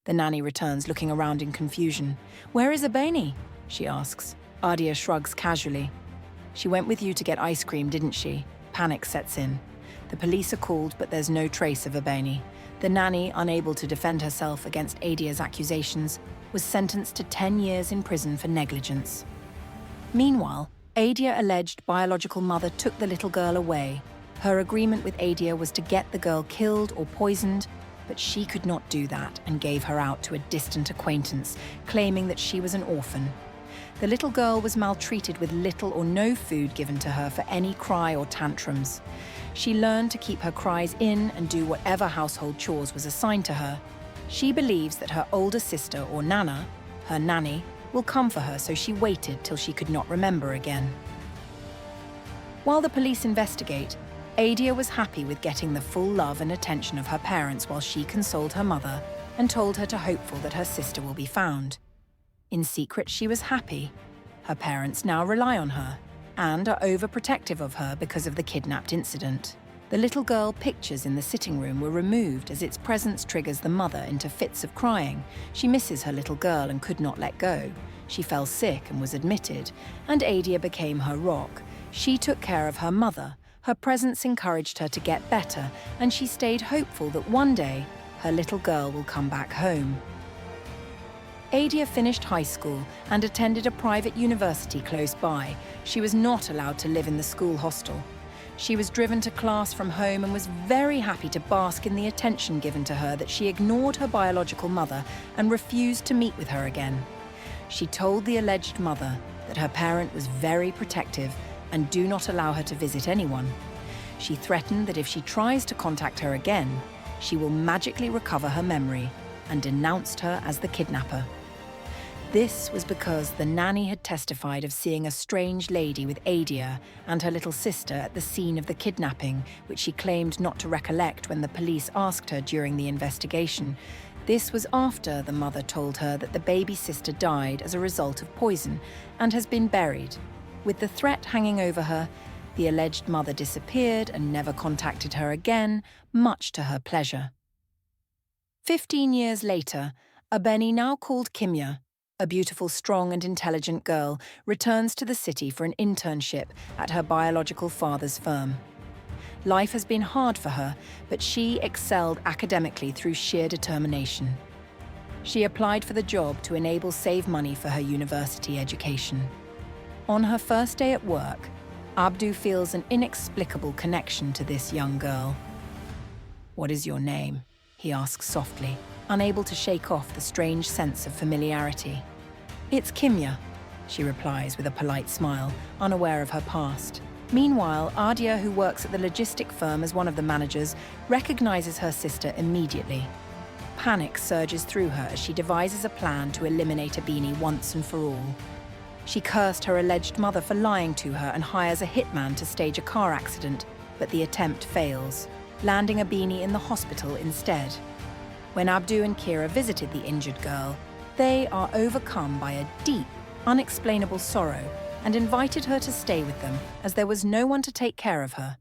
The nanny returns, looking around in confusion. "Where is Abeni?" she asks. Adia shrugs casually. "She went with you to get ice cream, didn't she?" Panic sets in. The police are called, but there's no trace of Abeni. The nanny, unable to defend herself against Adia's accusations, was sentenced to 10 years in prison for negligence. Meanwhile, Adia's alleged biological mother took the little girl away. Her agreement with Adia was to get the girl killed or poisoned, but she could not do that and gave her out to a distant acquaintance, claiming that she was an orphan. The little girl was maltreated with little or no food given to her for any cry or tantrums. She learned to keep her cries in and do whatever household chores was assigned to her. She believes that her older sister or nana, her nanny, will come for her, so she waited till she could not remember again. While the police investigate, Adia was happy with getting the full love and attention of her parents while she consoled her mother and told her to hopeful that her sister will be found. In secret, she was happy. Her parents now rely on her and are overprotective of her because of the kidnapped incident. The little girl pictures in the sitting room were removed as its presence triggers the mother into fits of crying. She misses her little girl and could not let go. She fell sick and was admitted, and Adia became her rock. She took care of her mother. Her presence encouraged her to get better, and she stayed hopeful that one day her little girl will come back home. Adia finished high school and attended a private university close by. She was not allowed to live in the school hostel. She was driven to class from home and was very happy to bask in the attention given to her that she ignored her biological mother and refused to meet with her again. She told the alleged mother that her parent was very protective and do not allow her to visit anyone. She threatened that if she tries to contact her again, she will magically recover her memory, and denounced her as the kidnapper. This was because the nanny had testified of seeing a strange lady with Adia and her little sister at the scene of the kidnapping, which she claimed not to recollect when the police asked her during the investigation. This was after the mother told her that the baby sister died as a result of poison and has been buried. With the threat hanging over her, the alleged mother disappeared and never contacted her again, much to her pleasure. 15 years later, Abeni, now called Kimya, a beautiful, strong and intelligent girl, returns to the city for an internship at her biological father's firm. Life has been hard for her, but she excelled academically through sheer determination. She applied for the job to save money for her university education. On her first day at work, Abdu feels an inexplicable connection to this young girl. "What is your name?" he asks softly, unable to shake off the strange sense of familiarity. "It's Kimya," she replies with a polite smile, unaware of her past. Meanwhile, Adia, who works at the logistic firm as one of the managers, recognizes her sister immediately. Panic surges through her as she devises a plan to eliminate Abeni once and for all. She cursed her alleged mother for lying to her and hires a hitman to stage a car accident, but the attempt fails, landing Abeni in the hospital instead. When Abdu and Kira visited the injured girl, they are overcome by a deep, unexplainable sorrow and invited her to stay with them as there was no one to take care of her.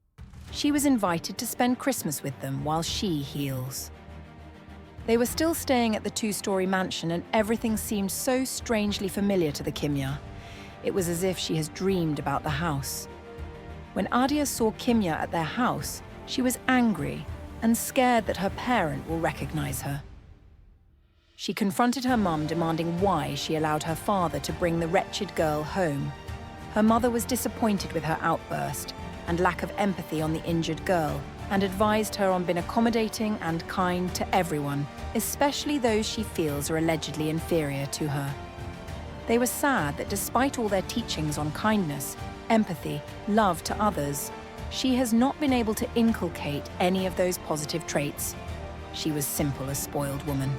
She was invited to spend Christmas with them while she heals. They were still staying at the two-story mansion and everything seemed so strangely familiar to the Kimya. It was as if she has dreamed about the house. When Adia saw Kimya at their house, she was angry and scared that her parent will recognize her. She confronted her mum, demanding why she allowed her father to bring the wretched girl home. Her mother was disappointed with her outburst and lack of empathy on the injured girl, and advised her on being accommodating and kind to everyone, especially those she feels are allegedly inferior to her. They were sad that despite all their teachings on kindness, empathy, love to others, she has not been able to inculcate any of those positive traits. She was simply a spoiled woman.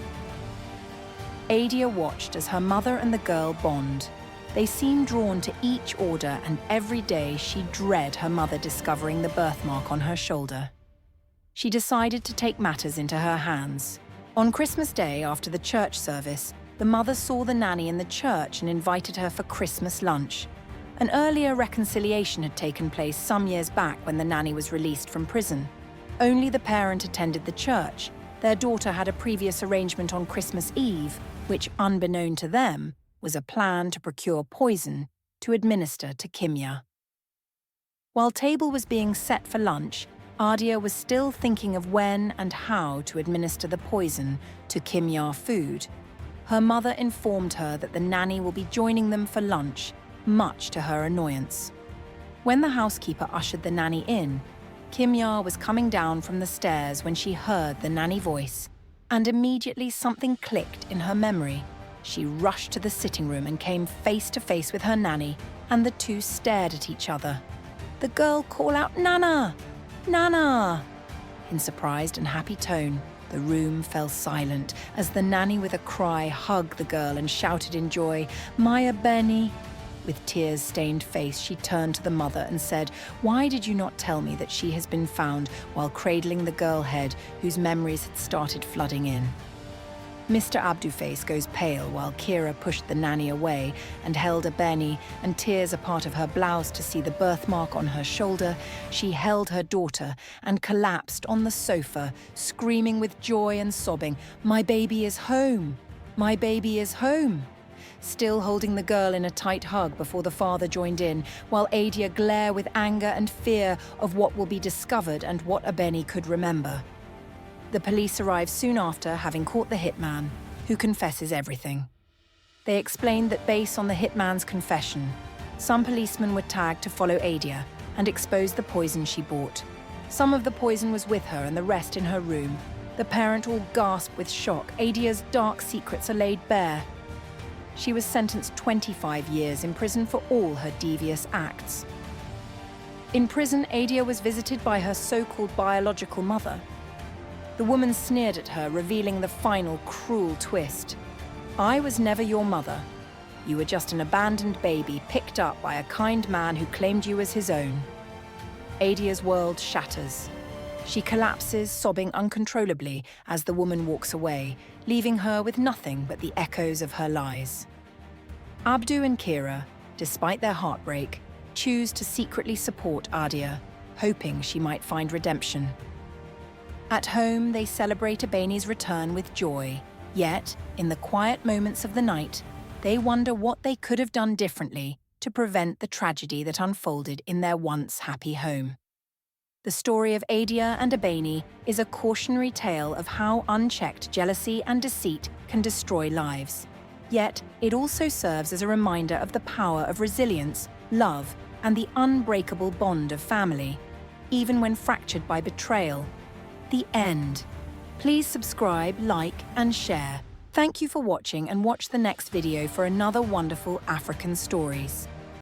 Adia watched as her mother and the girl bond. They seem drawn to each order, and every day she dread her mother discovering the birthmark on her shoulder. She decided to take matters into her hands. On Christmas Day, after the church service, the mother saw the nanny in the church and invited her for Christmas lunch. An earlier reconciliation had taken place some years back when the nanny was released from prison. Only the parent attended the church. Their daughter had a previous arrangement on Christmas Eve, which, unbeknown to them, was a plan to procure poison to administer to Kimya. While table was being set for lunch, Adia was still thinking of when and how to administer the poison to Kimya food. Her mother informed her that the nanny will be joining them for lunch, much to her annoyance. When the housekeeper ushered the nanny in, Kimya was coming down from the stairs when she heard the nanny voice, and immediately something clicked in her memory. She rushed to the sitting room and came face to face with her nanny, and the two stared at each other. The girl called out, "Nana! Nana!" In surprised and happy tone, the room fell silent as the nanny with a cry hugged the girl and shouted in joy, "Maya Benny!" With tears-stained face, she turned to the mother and said, "Why did you not tell me that she has been found?" while cradling the girl head whose memories had started flooding in. Mr. Abduface goes pale while Kira pushed the nanny away and held Abeni, and tears a part of her blouse to see the birthmark on her shoulder. She held her daughter and collapsed on the sofa, screaming with joy and sobbing, "My baby is home! My baby is home!" Still holding the girl in a tight hug before the father joined in, while Adia glared with anger and fear of what will be discovered and what Abeni could remember. The police arrive soon after, having caught the hitman, who confesses everything. They explained that based on the hitman's confession, some policemen were tagged to follow Adia and expose the poison she bought. Some of the poison was with her and the rest in her room. The parent all gasped with shock. Adia's dark secrets are laid bare. She was sentenced 25 years in prison for all her devious acts. In prison, Adia was visited by her so-called biological mother. The woman sneered at her, revealing the final cruel twist. "I was never your mother. You were just an abandoned baby picked up by a kind man who claimed you as his own." Adia's world shatters. She collapses, sobbing uncontrollably as the woman walks away, leaving her with nothing but the echoes of her lies. Abdu and Kira, despite their heartbreak, choose to secretly support Adia, hoping she might find redemption. At home, they celebrate Abeni's return with joy, yet, in the quiet moments of the night, they wonder what they could have done differently to prevent the tragedy that unfolded in their once happy home. The story of Adia and Abeni is a cautionary tale of how unchecked jealousy and deceit can destroy lives. Yet, it also serves as a reminder of the power of resilience, love, and the unbreakable bond of family, even when fractured by betrayal. The end. Please subscribe, like, and share. Thank you for watching, and watch the next video for another wonderful African stories.